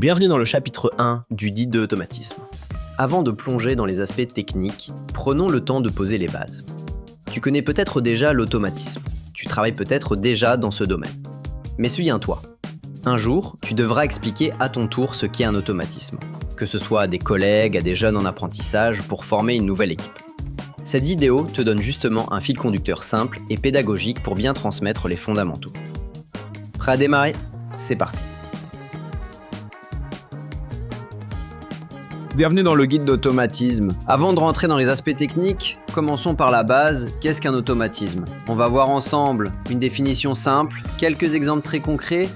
Bienvenue dans le chapitre 1 du guide de l'automatisme. Avant de plonger dans les aspects techniques, prenons le temps de poser les bases. Tu connais peut-être déjà l'automatisme, tu travailles peut-être déjà dans ce domaine. Mais souviens-toi, un jour, tu devras expliquer à ton tour ce qu'est un automatisme, que ce soit à des collègues, à des jeunes en apprentissage, pour former une nouvelle équipe. Cette vidéo te donne justement un fil conducteur simple et pédagogique pour bien transmettre les fondamentaux. Prêt à démarrer ? C'est parti. Bienvenue dans le guide d'automatisme. Avant de rentrer dans les aspects techniques, commençons par la base, qu'est-ce qu'un automatisme ? On va voir ensemble une définition simple, quelques exemples très concrets,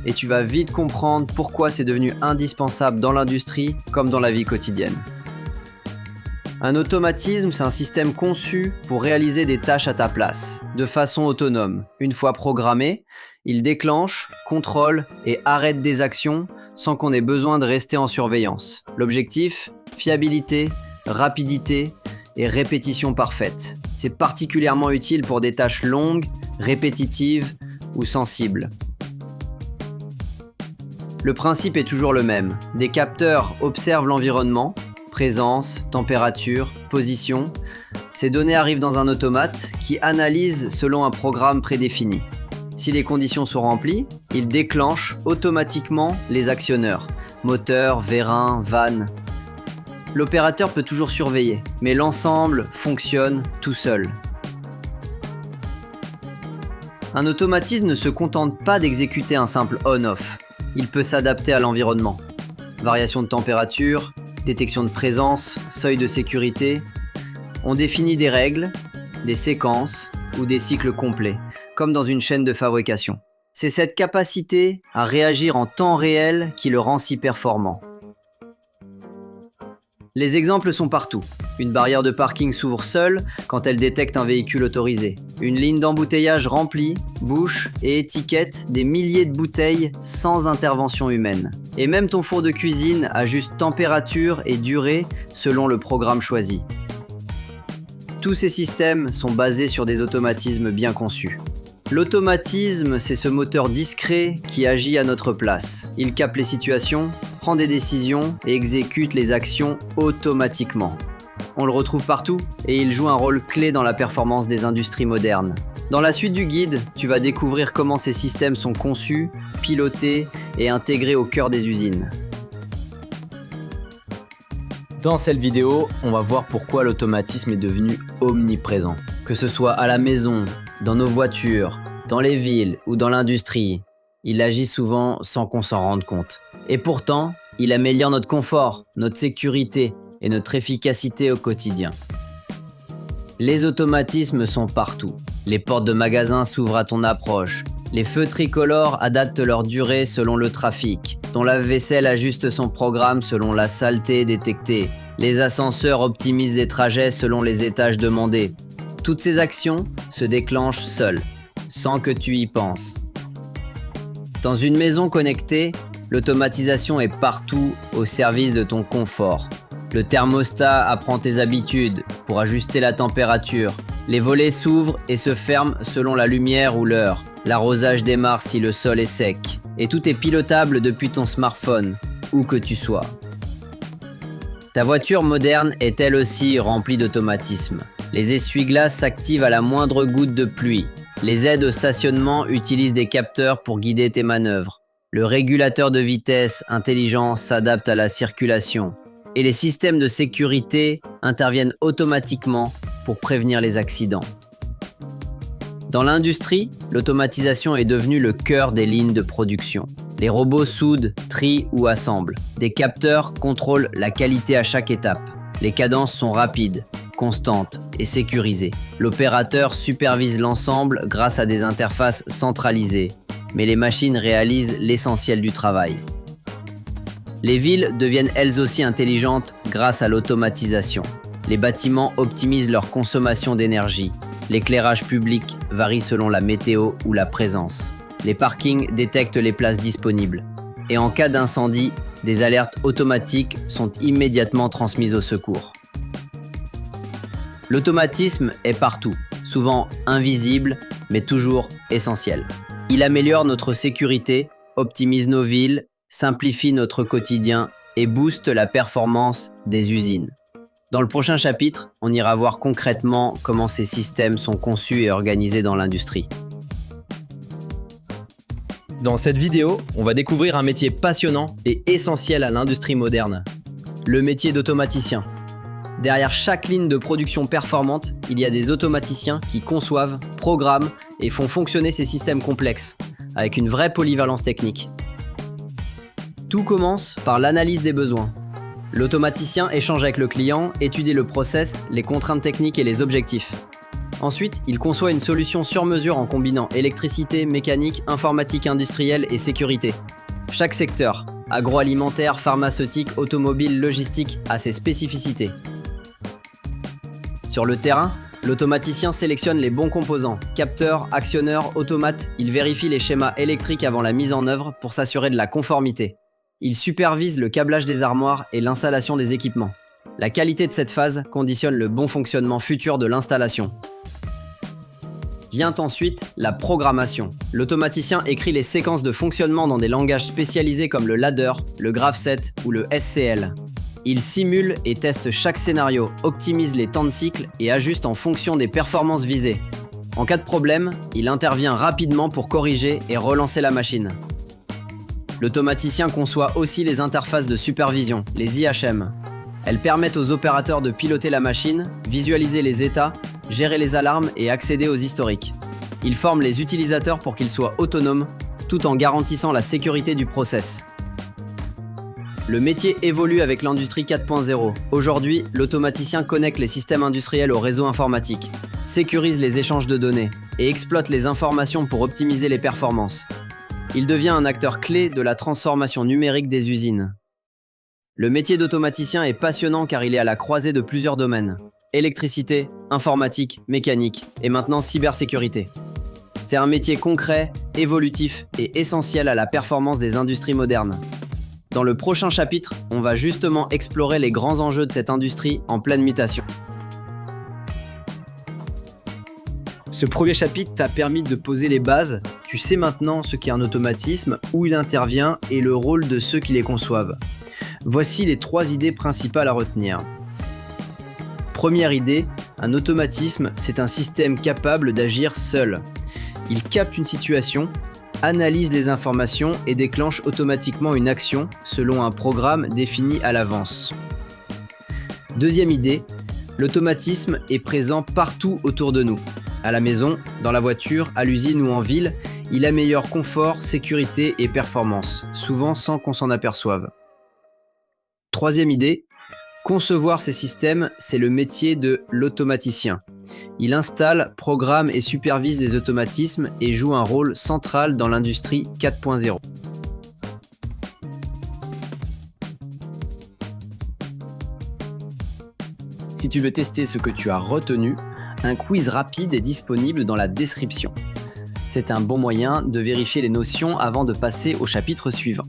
et tu vas vite comprendre pourquoi c'est devenu indispensable dans l'industrie comme dans la vie quotidienne. Un automatisme, c'est un système conçu pour réaliser des tâches à ta place, de façon autonome. Une fois programmé, il déclenche, contrôle et arrête des actions sans qu'on ait besoin de rester en surveillance. L'objectif ? Fiabilité, rapidité et répétition parfaite. C'est particulièrement utile pour des tâches longues, répétitives ou sensibles. Le principe est toujours le même. Des capteurs observent l'environnement, présence, température, position. Ces données arrivent dans un automate qui analyse selon un programme prédéfini. Si les conditions sont remplies, il déclenche automatiquement les actionneurs, moteur, vérin, vanne. L'opérateur peut toujours surveiller, mais l'ensemble fonctionne tout seul. Un automatisme ne se contente pas d'exécuter un simple on-off. Il peut s'adapter à l'environnement. Variation de température, détection de présence, seuil de sécurité. On définit des règles, des séquences ou des cycles complets, comme dans une chaîne de fabrication. C'est cette capacité à réagir en temps réel qui le rend si performant. Les exemples sont partout. Une barrière de parking s'ouvre seule quand elle détecte un véhicule autorisé. Une ligne d'embouteillage remplit, bouche et étiquette des milliers de bouteilles sans intervention humaine. Et même ton four de cuisine ajuste température et durée selon le programme choisi. Tous ces systèmes sont basés sur des automatismes bien conçus. L'automatisme, c'est ce moteur discret qui agit à notre place. Il capte les situations, prend des décisions et exécute les actions automatiquement. On le retrouve partout et il joue un rôle clé dans la performance des industries modernes. Dans la suite du guide, tu vas découvrir comment ces systèmes sont conçus, pilotés et intégrés au cœur des usines. Dans cette vidéo, on va voir pourquoi l'automatisme est devenu omniprésent. Que ce soit à la maison, dans nos voitures, dans les villes ou dans l'industrie, il agit souvent sans qu'on s'en rende compte. Et pourtant, il améliore notre confort, notre sécurité et notre efficacité au quotidien. Les automatismes sont partout. Les portes de magasins s'ouvrent à ton approche. Les feux tricolores adaptent leur durée selon le trafic. Ton lave-vaisselle ajuste son programme selon la saleté détectée. Les ascenseurs optimisent les trajets selon les étages demandés. Toutes ces actions se déclenchent seules, sans que tu y penses. Dans une maison connectée, l'automatisation est partout au service de ton confort. Le thermostat apprend tes habitudes pour ajuster la température. Les volets s'ouvrent et se ferment selon la lumière ou l'heure. L'arrosage démarre si le sol est sec. Et tout est pilotable depuis ton smartphone, où que tu sois. Ta voiture moderne est elle aussi remplie d'automatismes. Les essuie-glaces s'activent à la moindre goutte de pluie. Les aides au stationnement utilisent des capteurs pour guider tes manœuvres. Le régulateur de vitesse intelligent s'adapte à la circulation. Et les systèmes de sécurité interviennent automatiquement pour prévenir les accidents. Dans l'industrie, l'automatisation est devenue le cœur des lignes de production. Les robots soudent, trient ou assemblent. Des capteurs contrôlent la qualité à chaque étape. Les cadences sont rapides, constantes et sécurisées. L'opérateur supervise l'ensemble grâce à des interfaces centralisées. Mais les machines réalisent l'essentiel du travail. Les villes deviennent elles aussi intelligentes grâce à l'automatisation. Les bâtiments optimisent leur consommation d'énergie. L'éclairage public varie selon la météo ou la présence. Les parkings détectent les places disponibles. Et en cas d'incendie, des alertes automatiques sont immédiatement transmises au secours. L'automatisme est partout, souvent invisible, mais toujours essentiel. Il améliore notre sécurité, optimise nos villes, simplifie notre quotidien et booste la performance des usines. Dans le prochain chapitre, on ira voir concrètement comment ces systèmes sont conçus et organisés dans l'industrie. Dans cette vidéo, on va découvrir un métier passionnant et essentiel à l'industrie moderne. Le métier d'automaticien. Derrière chaque ligne de production performante, il y a des automaticiens qui conçoivent, programment et font fonctionner ces systèmes complexes, avec une vraie polyvalence technique. Tout commence par l'analyse des besoins. L'automaticien échange avec le client, étudie le process, les contraintes techniques et les objectifs. Ensuite, il conçoit une solution sur mesure en combinant électricité, mécanique, informatique industrielle et sécurité. Chaque secteur, agroalimentaire, pharmaceutique, automobile, logistique, a ses spécificités. Sur le terrain, l'automaticien sélectionne les bons composants, capteurs, actionneurs, automates, il vérifie les schémas électriques avant la mise en œuvre pour s'assurer de la conformité. Il supervise le câblage des armoires et l'installation des équipements. La qualité de cette phase conditionne le bon fonctionnement futur de l'installation. Vient ensuite la programmation. L'automaticien écrit les séquences de fonctionnement dans des langages spécialisés comme le ladder, le GraphSet ou le SCL. Il simule et teste chaque scénario, optimise les temps de cycle et ajuste en fonction des performances visées. En cas de problème, il intervient rapidement pour corriger et relancer la machine. L'automaticien conçoit aussi les interfaces de supervision, les IHM. Elles permettent aux opérateurs de piloter la machine, visualiser les états, gérer les alarmes et accéder aux historiques. Il forme les utilisateurs pour qu'ils soient autonomes, tout en garantissant la sécurité du process. Le métier évolue avec l'industrie 4.0. Aujourd'hui, l'automaticien connecte les systèmes industriels au réseau informatique, sécurise les échanges de données et exploite les informations pour optimiser les performances. Il devient un acteur clé de la transformation numérique des usines. Le métier d'automaticien est passionnant car il est à la croisée de plusieurs domaines. Électricité, informatique, mécanique et maintenant cybersécurité. C'est un métier concret, évolutif et essentiel à la performance des industries modernes. Dans le prochain chapitre, on va justement explorer les grands enjeux de cette industrie en pleine mutation. Ce premier chapitre t'a permis de poser les bases. Tu sais maintenant ce qu'est un automatisme, où il intervient et le rôle de ceux qui les conçoivent. Voici les 3 idées principales à retenir. Première idée, un automatisme, c'est un système capable d'agir seul. Il capte une situation, analyse les informations et déclenche automatiquement une action selon un programme défini à l'avance. Deuxième idée, l'automatisme est présent partout autour de nous. À la maison, dans la voiture, à l'usine ou en ville, il améliore confort, sécurité et performance, souvent sans qu'on s'en aperçoive. Troisième idée, concevoir ces systèmes, c'est le métier de l'automaticien. Il installe, programme et supervise les automatismes et joue un rôle central dans l'industrie 4.0. Si tu veux tester ce que tu as retenu, un quiz rapide est disponible dans la description. C'est un bon moyen de vérifier les notions avant de passer au chapitre suivant.